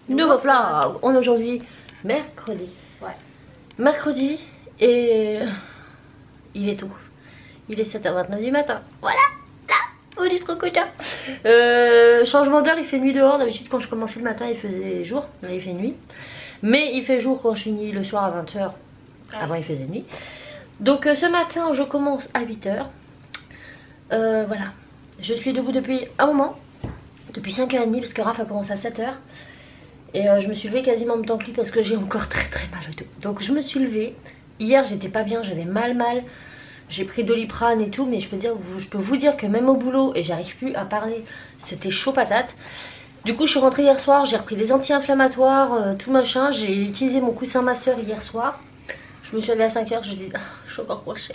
Nouveau vlog. On est aujourd'hui mercredi. Ouais. Mercredi et il est tôt. Il est 7h29 du matin. Voilà. Là, on est trop content. Changement d'heure, il fait nuit dehors. D'habitude quand je commençais le matin il faisait jour. Là il fait nuit. Mais il fait jour quand je finis le soir à 20h. Avant il faisait nuit. Donc ce matin je commence à 8h. Voilà. Je suis debout depuis un moment. Depuis 5h30 parce que Raph a commencé à 7h. Et je me suis levée quasiment en même temps que lui parce que j'ai encore très mal au dos. Donc je me suis levée. Hier j'étais pas bien, j'avais mal. J'ai pris Doliprane et tout, mais je peux vous dire que même au boulot, et j'arrive plus à parler, c'était chaud patate. Du coup je suis rentrée hier soir, j'ai repris des anti-inflammatoires, tout machin. J'ai utilisé mon coussin masseur hier soir. Je me suis levée à 5h, je me dis, je suis encore couchée.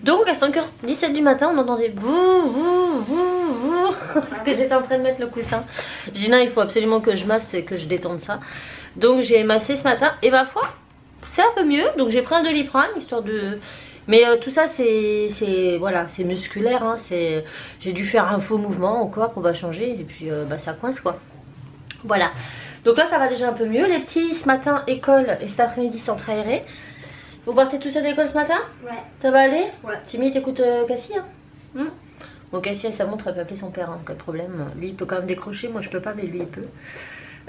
Donc à 5h17 du matin, on entendait bouh parce que j'étais en train de mettre le coussin. J'ai dit non, il faut absolument que je masse et que je détende ça. Donc j'ai massé ce matin et ma foi, c'est un peu mieux. Donc j'ai pris un Doliprane histoire de... Mais tout ça c'est voilà, c'est musculaire, hein, j'ai dû faire un faux mouvement au corps, on va changer et puis bah, ça coince quoi. Voilà, donc là ça va déjà un peu mieux. Les petits ce matin école et cet après-midi centre aéré. Vous partez tous à l'école ce matin? Ouais. Ça va aller? Ouais. Timmy t'écoute Cassie hein? Bon Cassie ça montre, elle peut appeler son père en cas de problème. Lui il peut quand même décrocher, moi je peux pas mais lui il peut.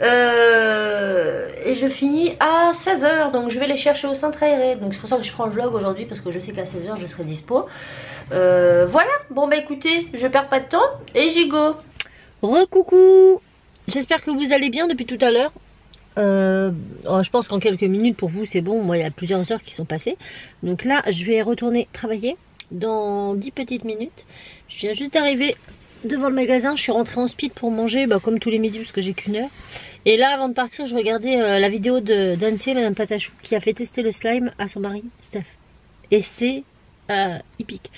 Et je finis à 16h, donc je vais les chercher au centre aéré. Donc c'est pour ça que je prends le vlog aujourd'hui parce que je sais qu'à 16h je serai dispo. Voilà, bon bah écoutez, je perds pas de temps et j'y go. Recoucou, j'espère que vous allez bien depuis tout à l'heure. Je pense qu'en quelques minutes pour vous c'est bon, moi il y a plusieurs heures qui sont passées. Donc là je vais retourner travailler dans 10 petites minutes. Je viens juste d'arriver devant le magasin, je suis rentrée en speed pour manger comme tous les midis parce que j'ai qu'une heure. Et là avant de partir je regardais la vidéo d'Annecy, Madame Patachou, qui a fait tester le slime à son mari Steph. Et c'est hippique.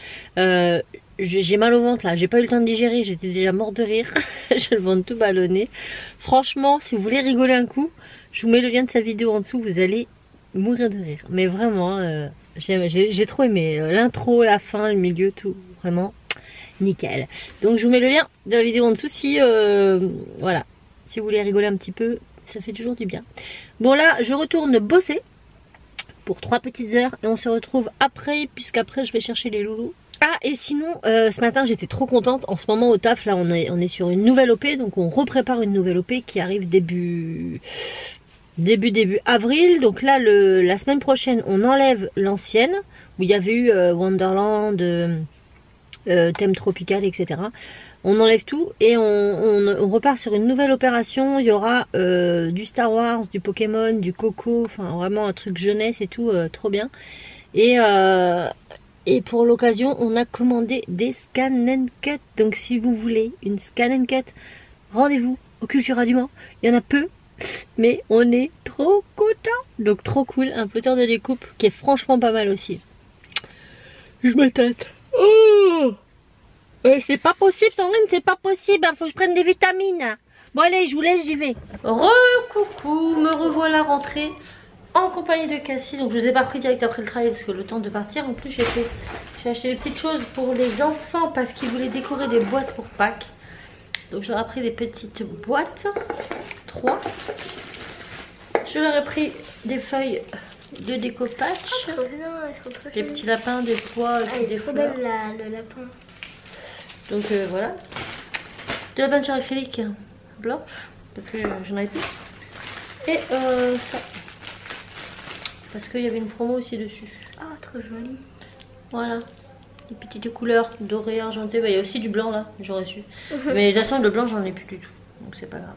J'ai mal au ventre là, j'ai pas eu le temps de digérer, j'étais déjà morte de rire. J'ai le ventre tout ballonné. Franchement si vous voulez rigoler un coup, je vous mets le lien de sa vidéo en dessous, vous allez mourir de rire. Mais vraiment j'ai trop aimé l'intro, la fin, le milieu, tout, vraiment nickel. Donc je vous mets le lien de la vidéo en dessous si voilà, si vous voulez rigoler un petit peu, ça fait toujours du bien. Bon là je retourne bosser pour 3 petites heures et on se retrouve après, puisqu'après je vais chercher les loulous. Ah et sinon ce matin j'étais trop contente. En ce moment au taf là on est sur une nouvelle OP, donc on reprépare une nouvelle OP qui arrive début avril. Donc là la semaine prochaine on enlève l'ancienne où il y avait eu Wonderland, thème tropical, etc. On enlève tout et on repart sur une nouvelle opération. Il y aura du Star Wars, du Pokémon, du Coco, enfin vraiment un truc jeunesse et tout, trop bien. Et pour l'occasion on a commandé des scan and cut. Donc si vous voulez une scan and cut, rendez-vous au Cultura du Mans. Il y en a peu mais on est trop content. Donc trop cool, un plotter de découpe qui est franchement pas mal aussi. Je me tâte. Oh, c'est pas possible Sandrine, c'est pas possible, faut que je prenne des vitamines. Bon allez, je vous laisse, j'y vais. Recoucou, me revoilà rentrée en compagnie de Cassie. Donc je vous ai pas pris direct après le travail parce que le temps de partir. En plus j'ai acheté des petites choses pour les enfants parce qu'ils voulaient décorer des boîtes pour Pâques. Donc j'aurais pris des petites boîtes, 3. Je leur ai pris des feuilles de découpage, des petits lapins, des toits, des fleurs. Le lapin. Donc voilà, de la peinture acrylique blanche parce que j'en avais plus. Et ça parce qu'il y avait une promo aussi dessus. Oh trop joli. Voilà, des petites couleurs dorées, argentées. Il y a aussi du blanc là, j'aurais su. Mais de toute façon le blanc j'en ai plus du tout, donc c'est pas grave.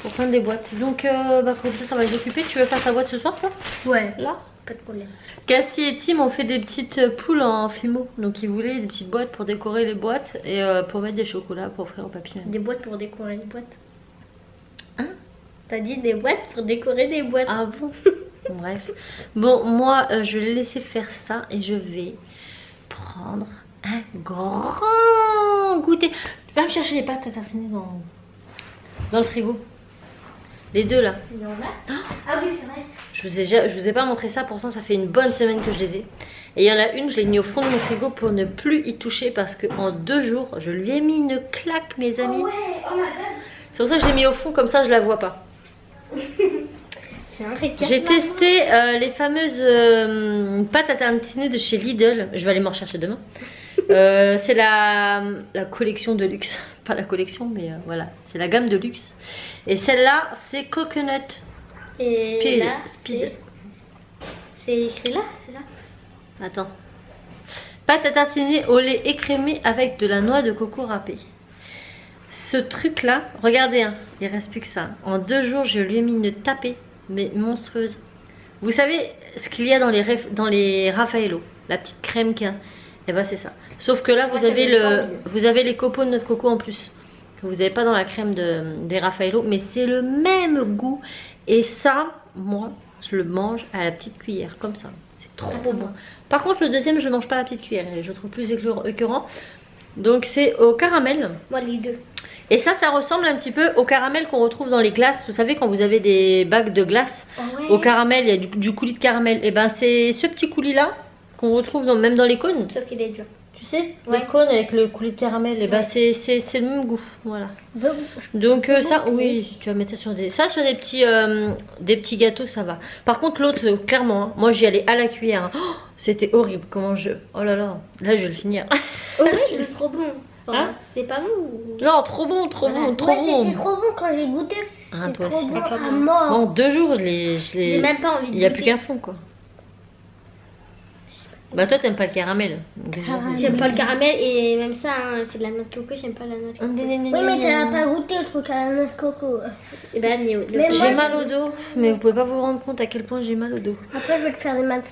Pour prendre des boîtes. Donc comme ça va s'occuper. Tu veux faire ta boîte ce soir toi? Ouais. Là? Pas de problème. Cassie et Tim ont fait des petites poules en fimo. Donc ils voulaient des petites boîtes pour décorer les boîtes et pour mettre des chocolats pour offrir au papy. Des boîtes pour décorer les boîtes. Hein? T'as dit des boîtes pour décorer des boîtes. Ah bon? Bref. Bon moi je vais laisser faire ça et je vais prendre un grand goûter. Tu vas me chercher les pâtes à tartiner dans le frigo. Les deux là. Il y en a. Ah oui c'est vrai. Je vous ai pas montré ça, pourtant ça fait une bonne semaine que je les ai. Et il y en a une, je l'ai mis au fond de mon frigo pour ne plus y toucher parce qu'en 2 jours, je lui ai mis une claque mes amis. Oh ouais, oh my god. C'est pour ça que je l'ai mis au fond, comme ça je la vois pas. J'ai testé les fameuses pâtes à tartiner de chez Lidl. Je vais aller m'en rechercher demain. C'est la collection de luxe. Pas la collection, mais voilà. C'est la gamme de luxe. Et celle-là, c'est Coconut Et là, Speed. c'est écrit là, c'est ça? Attends. Pâte à tartiner au lait écrémé avec de la noix de coco râpée. Ce truc là, regardez, hein, il reste plus que ça. En 2 jours, je lui ai mis une tapée, mais monstrueuse. Vous savez ce qu'il y a dans les Raffaello, la petite crème qu'il y a. Et ben c'est ça. Sauf que là, vous avez les copeaux de notre coco en plus. Que vous n'avez pas dans la crème des Raffaello, mais c'est le même goût. Et ça, moi, je le mange à la petite cuillère, comme ça. C'est trop bon. Par contre, le deuxième, je ne mange pas à la petite cuillère. Je trouve plus écœurant. Donc c'est au caramel. Moi les deux. Et ça ressemble un petit peu au caramel qu'on retrouve dans les glaces. Vous savez quand vous avez des bacs de glace au caramel, il y a du coulis de caramel. Et ben c'est ce petit coulis là qu'on retrouve même dans les cônes. Sauf qu'il est dur. Tu sais, les cônes avec le coulis de caramel. Et ben c'est le même goût. Voilà. Donc ça, oui, tu vas mettre ça sur des petits gâteaux, ça va. Par contre l'autre, clairement, hein, moi j'y allais à la cuillère. Hein. Oh, c'était horrible. Comment oh là là, là je vais le finir. Oh oui, c'est trop bon. Hein? C'était pas bon ou... Non, trop bon, trop bon, trop bon. C'était trop bon quand j'ai goûté. Ah, toi trop aussi. bon à mort. En 2 jours, j'ai même pas envie de Il n'y a goûter. plus qu'un fond, quoi. Bah toi, t'aimes pas le caramel. J'aime pas le caramel et même ça, hein, c'est de la noix de coco, j'aime pas la noix de coco. Oui, mais t'as pas goûté le truc à la noix de coco. Et ben, j'ai mal au dos, mais vous pouvez pas vous rendre compte à quel point j'ai mal au dos. Après, je vais te faire des massages,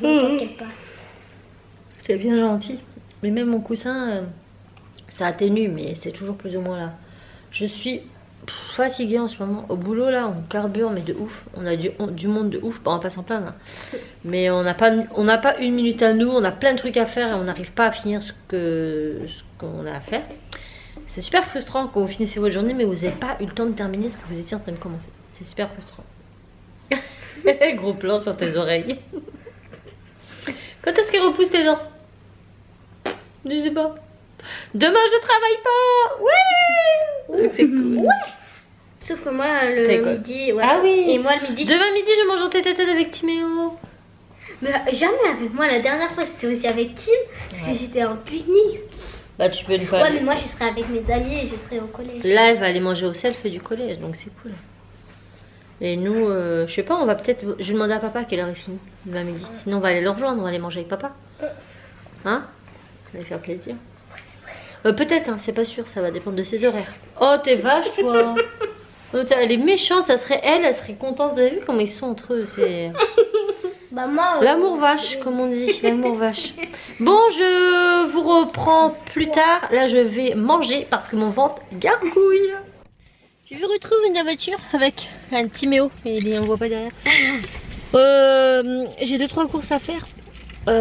t'inquiète pas. C'est bien gentil. Mais même mon coussin, ça atténue, mais c'est toujours plus ou moins là. Je suis fatiguée en ce moment. Au boulot, là, on carbure, mais de ouf. On a du monde de ouf. Bon, on va pas s'en plaindre. Hein. Mais on n'a pas 1 minute à nous. On a plein de trucs à faire et on n'arrive pas à finir ce qu'on a à faire. C'est super frustrant quand vous finissez votre journée, mais vous n'avez pas eu le temps de terminer ce que vous étiez en train de commencer. C'est super frustrant. Gros plan sur tes oreilles. Quand est-ce qu'elle repousse tes dents? Je sais pas. Demain je travaille pas. Ouais. C'est cool. Ouais. Sauf que moi le midi, ouais. Ah oui. Et moi le midi. Demain midi je mange en tête-à-tête avec Timéo. Mais jamais avec moi. La dernière fois c'était aussi avec Tim parce que j'étais en pique-nique. Bah tu peux le faire. Ouais, mais moi je serai avec mes amis et je serai au collège. Là elle va aller manger au self du collège, donc c'est cool. Et nous, je sais pas, on va peut-être. Je vais demander à papa à quelle heure il finit demain midi. Sinon on va aller le rejoindre, on va aller manger avec papa. Hein? Ça va lui faire plaisir. Peut-être, hein, c'est pas sûr, ça va dépendre de ses horaires. Oh, t'es vache, toi. Elle est méchante, ça serait elle serait contente. Vous avez vu comment ils sont entre eux? C'est Bah moi. L'amour vache, comme on dit, l'amour vache. Bon, je vous reprends plus tard. Là, je vais manger parce que mon ventre gargouille. Je vous retrouve dans la voiture avec un Timéo, mais on ne voit pas derrière. J'ai 2-3 courses à faire.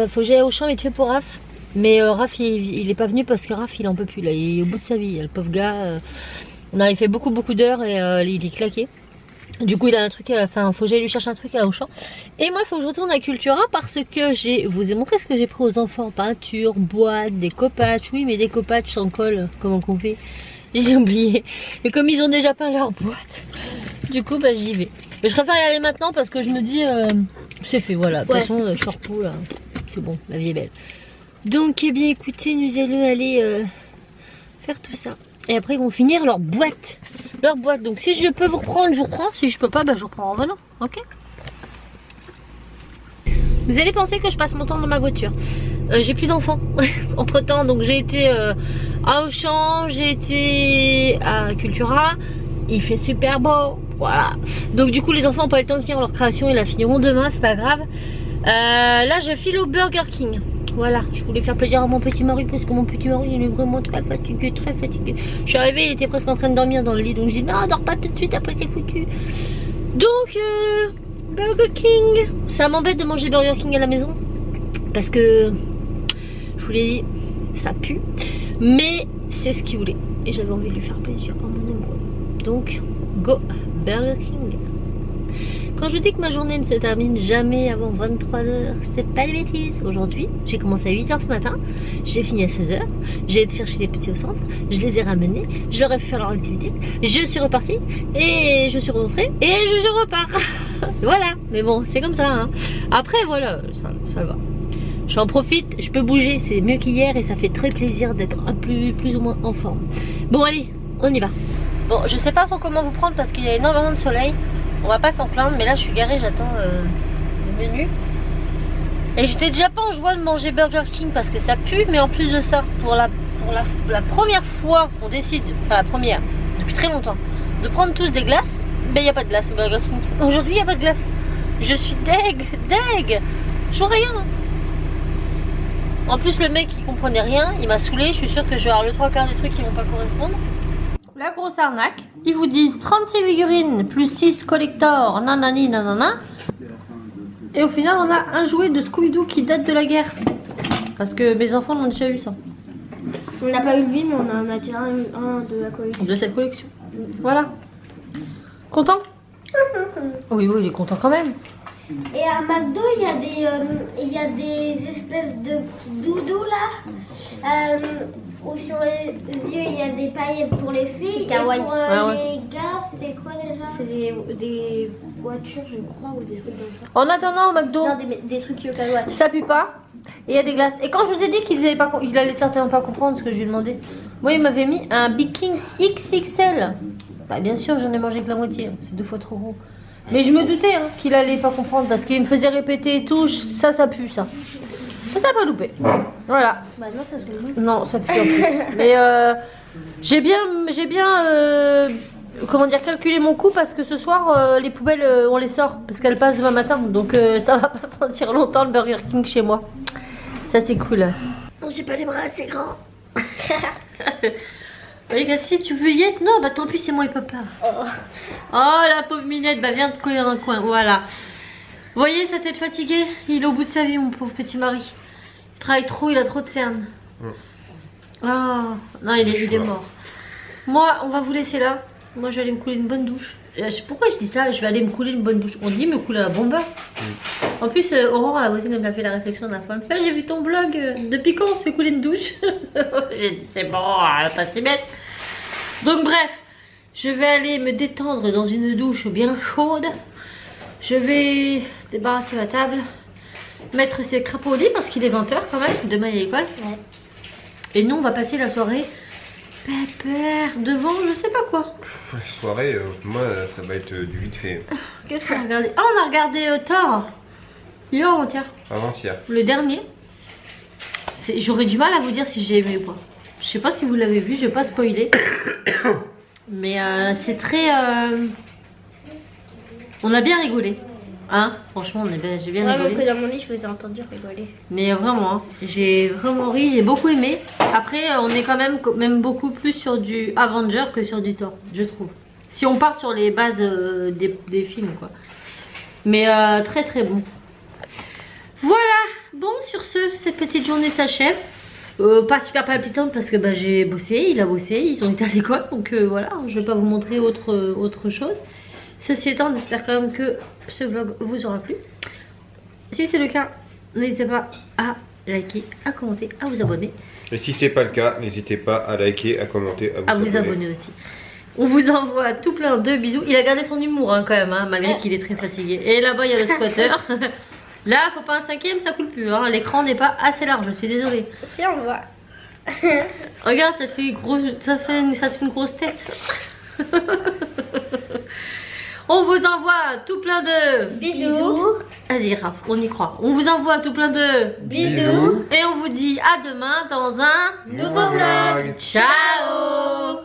Faut que j'aille au champ vite fait pour Raph. Mais Raph il est pas venu parce que Raph il en peut plus là, il est au bout de sa vie, le pauvre gars. On avait fait beaucoup d'heures et il est claqué. Du coup il a un truc, enfin faut que j'aille lui chercher un truc à Auchan. Et moi il faut que je retourne à Cultura parce que je vous ai montré ce que j'ai pris aux enfants. Peinture, boîte, des copatches. Oui mais des copatches sans colle, comment qu'on fait? J'ai oublié. Et comme ils ont déjà peint leur boîte, du coup bah j'y vais. Mais je préfère y aller maintenant parce que je me dis c'est fait, voilà. De toute façon Charpot là, c'est bon, la vie est belle. Donc eh bien écoutez, nous allons aller faire tout ça. Et après ils vont finir leur boîte. Donc si je peux vous reprendre, je vous reprends. Si je peux pas, bah je reprends en venant. Ok. Vous allez penser que je passe mon temps dans ma voiture. J'ai plus d'enfants entre temps, donc j'ai été à Auchan, j'ai été à Cultura. Il fait super beau, voilà. Donc du coup les enfants n'ont pas eu le temps de finir leur création, ils la finiront demain, c'est pas grave. Là je file au Burger King. Voilà, je voulais faire plaisir à mon petit mari parce que mon petit mari il est vraiment très fatigué, très fatigué. Je suis arrivée, il était presque en train de dormir dans le lit, donc je dis non, dors pas tout de suite, après c'est foutu. Donc Burger King, ça m'embête de manger Burger King à la maison parce que je vous l'ai dit, ça pue, mais c'est ce qu'il voulait et j'avais envie de lui faire plaisir à mon amoureux. Donc go Burger King. Quand je dis que ma journée ne se termine jamais avant 23h, c'est pas des bêtises. Aujourd'hui, j'ai commencé à 8h ce matin, j'ai fini à 16h, j'ai été chercher les petits au centre, je les ai ramenés, je leur ai fait faire leur activité, je suis repartie, et je suis rentrée, et je repars. Voilà, mais bon, c'est comme ça, hein. Après, voilà, ça va. J'en profite, je peux bouger, c'est mieux qu'hier, et ça fait très plaisir d'être plus ou moins en forme. Bon, allez, on y va. Bon, je sais pas trop comment vous prendre parce qu'il y a énormément de soleil. On va pas s'en plaindre, mais là je suis garée, j'attends le menu. Et j'étais déjà pas en joie de manger Burger King parce que ça pue, mais en plus de ça, pour la première fois qu'on décide, enfin la première, depuis très longtemps, de prendre tous des glaces, ben il n'y a pas de glace au Burger King. Aujourd'hui il n'y a pas de glace. Je suis deg. Je vois rien. En plus le mec il comprenait rien, il m'a saoulé, je suis sûre que je vais avoir le 3/4 des trucs qui vont pas correspondre. La grosse arnaque, ils vous disent 36 figurines plus 6 collector, nanani nanana. Et au final, on a un jouet de Scooby-Doo qui date de la guerre. Parce que mes enfants l'ont déjà eu ça. On n'a pas eu lui, mais on en a déjà un de la collection. De cette collection. Voilà. Content? Oui, il est content quand même. Et à McDo, il y a des espèces de petits doudous là. Où sur les yeux, il y a des paillettes pour les filles. Et pour les gars, c'est quoi déjà? C'est des voitures, je crois, ou des trucs comme ça. En attendant, au McDo, Non, des trucs Yokawa. ça pue pas. Et il y a des glaces. Et quand je vous ai dit qu'il allait certainement pas comprendre ce que je lui ai demandé, moi il m'avait mis un Big King XXL. Bah bien sûr, j'en ai mangé que la moitié. C'est 2 fois trop gros. Mais je me doutais hein, qu'il allait pas comprendre parce qu'il me faisait répéter et tout. Ça pue ça. Ça a pas loupé. Voilà. Bah non, ça se loue. Non, ça pue en plus. Mais j'ai bien comment dire, calculé mon coup parce que ce soir les poubelles on les sort parce qu'elles passent demain matin. Donc ça va pas sentir longtemps le Burger King chez moi. Ça c'est cool. Non, j'ai pas les bras assez grands. Les gars, si tu veux y être, non, bah tant pis, c'est moi et papa. Oh la pauvre minette, bah viens te coller dans un coin, voilà. Vous voyez sa tête fatiguée? Il est au bout de sa vie, mon pauvre petit mari. Il travaille trop, il a trop de cernes. Oh, non, il est mort. Moi, on va vous laisser là. Moi, je vais aller me couler une bonne douche. Pourquoi je dis ça? Je vais aller me couler une bonne douche. On dit me couler à la bombe. En plus, Aurore, la voisine, elle m'a fait la réflexion d'un fois. J'ai vu ton blog. Depuis quand on se fait couler une douche? J'ai dit, c'est bon, elle va pas s'y mettre. Donc, bref, je vais aller me détendre dans une douche bien chaude. Je vais débarrasser ma table. Mettre ses crapauds au lit parce qu'il est 20h quand même. Demain, il y a l'école. Ouais. Et nous, on va passer la soirée pépère devant je sais pas quoi. La soirée, moi, ça va être du vite fait. Qu'est-ce qu'on a regardé? Ah, on a regardé Thor. Il est avant-hier. Avant-hier. Le dernier. J'aurais du mal à vous dire si j'ai aimé ou pas. Je sais pas si vous l'avez vu, je vais pas spoiler. Mais c'est très... On a bien rigolé. Hein, franchement, j'ai bien rigolé. Même que dans mon lit, je vous ai entendu rigoler. Mais vraiment, hein, j'ai vraiment ri, j'ai beaucoup aimé. Après, on est quand même beaucoup plus sur du Avenger que sur du Thor, je trouve. Si on part sur les bases des films, quoi. Mais très très bon. Voilà, bon, sur ce, cette petite journée s'achève. Pas super palpitante parce que bah, j'ai bossé, il a bossé, ils ont été à l'école. Donc voilà, je vais pas vous montrer autre chose. Ceci étant, j'espère quand même que ce vlog vous aura plu. Si c'est le cas, n'hésitez pas à liker, à commenter, à vous abonner. Et si c'est pas le cas, n'hésitez pas à liker, à commenter, à vous abonner aussi. On vous envoie tout plein de bisous. Il a gardé son humour hein, quand même, hein, malgré qu'il est très fatigué. Et là-bas, il y a le squatter. Là, faut pas un 5ème, ça coule plus. Hein. L'écran n'est pas assez large, je suis désolée. Si on voit. Regarde, ça te fait une grosse tête. On vous envoie tout plein de bisous. Vas-y Raph, on y croit. On vous envoie tout plein de bisous. Et on vous dit à demain dans un nouveau vlog. Ciao.